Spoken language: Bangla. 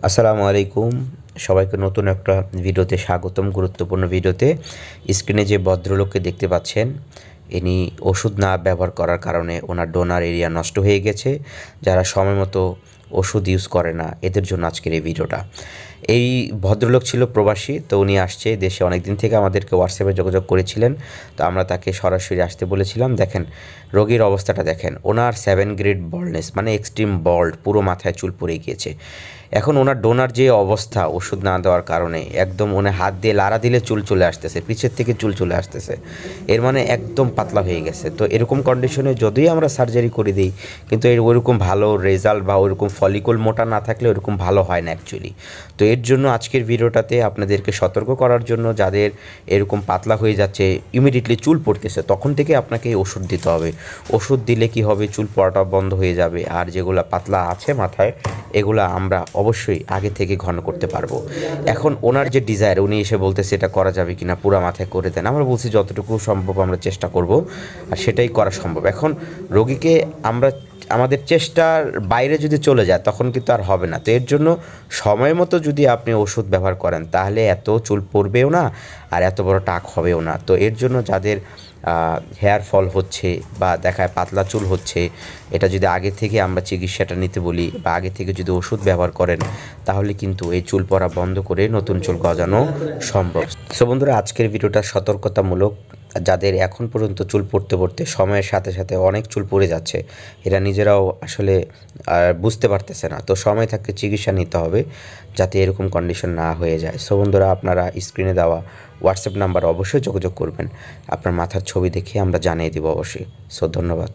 আসসালামু আলাইকুম। সবাইকে নতুন একটা ভিডিওতে স্বাগতম। গুরুত্বপূর্ণ ভিডিওতে স্ক্রিনে যে ভদ্রলোককে দেখতে পাচ্ছেন, ইনি ওষুধ না ব্যবহার করার কারণে ওনার ডোনার এরিয়া নষ্ট হয়ে গেছে। যারা সময় মতো ওষুধ ইউজ করে না, এদের জন্য আজকের এই ভিডিওটা। এই ভদ্রলোক ছিল প্রবাসী, তো উনি আসছে দেশে অনেক দিন থেকে, আমাদেরকে হোয়াটসঅ্যাপে যোগাযোগ করেছিলেন, তো আমরা তাকে সরাসরি আসতে বলেছিলাম। দেখেন রোগীর অবস্থাটা দেখেন, ওনার 7 গ্রেড বল্ডনেস, মানে এক্সট্রিম বল্ড, পুরো মাথায় চুল পড়ে গিয়েছে। এখন ওনার ডোনার যে অবস্থা ওষুধ না দেওয়ার কারণে, একদম ওনার হাত দিয়ে লাড়া দিলে চুল চলে আসতেছে, পিছের থেকে চুল চলে আসতেছে, এর মানে একদম পাতলা হয়ে গেছে। তো এরকম কন্ডিশনে যদিই আমরা সার্জারি করে দিই, কিন্তু এর ওইরকম ভালো রেজাল্ট বা ওইরকম ফলিকল মোটা না থাকলে ওইরকম ভালো হয় না অ্যাকচুয়ালি। তো এর জন্য আজকের ভিডিওটাতে আপনাদেরকে সতর্ক করার জন্য, যাদের এরকম পাতলা হয়ে যাচ্ছে, ইমিডিয়েটলি চুল পড়তেছে, তখন থেকে আপনাকে ওষুধ দিতে হবে। ওষুধ দিলে কি হবে, চুল পড়াটা বন্ধ হয়ে যাবে, আর যেগুলো পাতলা আছে মাথায়, এগুলো আমরা অবশ্যই আগে থেকে ঘন করতে পারবো। এখন ওনার যে ডিজায়ার, উনি এসে বলতেছে এটা করা যাবে কিনা, পুরো মাথায় করে দেন। আমরা বলছি যতটুকু সম্ভব আমরা চেষ্টা করব, আর সেটাই করা সম্ভব। এখন রোগীকে আমরা আমাদের চেষ্টার বাইরে যদি চলে যায়, তখন কিন্তু আর হবে না। তো এর জন্য সময় মতো যদি আপনি ওষুধ ব্যবহার করেন, তাহলে এত চুল পড়বেও না, আর এত বড় টাক হবেও না। তো এর জন্য যাদের হেয়ার ফল হচ্ছে বা দেখায় পাতলা চুল হচ্ছে, এটা যদি আগে থেকে আমরা চিকিৎসাটা নিতে বলি বা আগে থেকে যদি ওষুধ ব্যবহার করেন, তাহলে কিন্তু এই চুল পড়া বন্ধ করে নতুন চুল গজানো সম্ভব। সো বন্ধুরা, আজকের ভিডিওটা সতর্কতামূলক। যাদের এখন পর্যন্ত চুল পড়তে পড়তে সময়ের সাথে সাথে অনেক চুল পড়ে যাচ্ছে, এরা নিজেরাও আসলে বুঝতে পারতেছে না, তো সময় থাকতে চিকিৎসা নিতে হবে যাতে এরকম কন্ডিশন না হয়ে যায়। সো বন্ধুরা, আপনারা স্ক্রিনে দেওয়া হোয়াটসঅ্যাপ নাম্বার অবশ্যই যোগাযোগ করবেন। আপনার মাথার ছবি দেখে আমরা জানিয়ে দেবো অবশ্যই। সো ধন্যবাদ।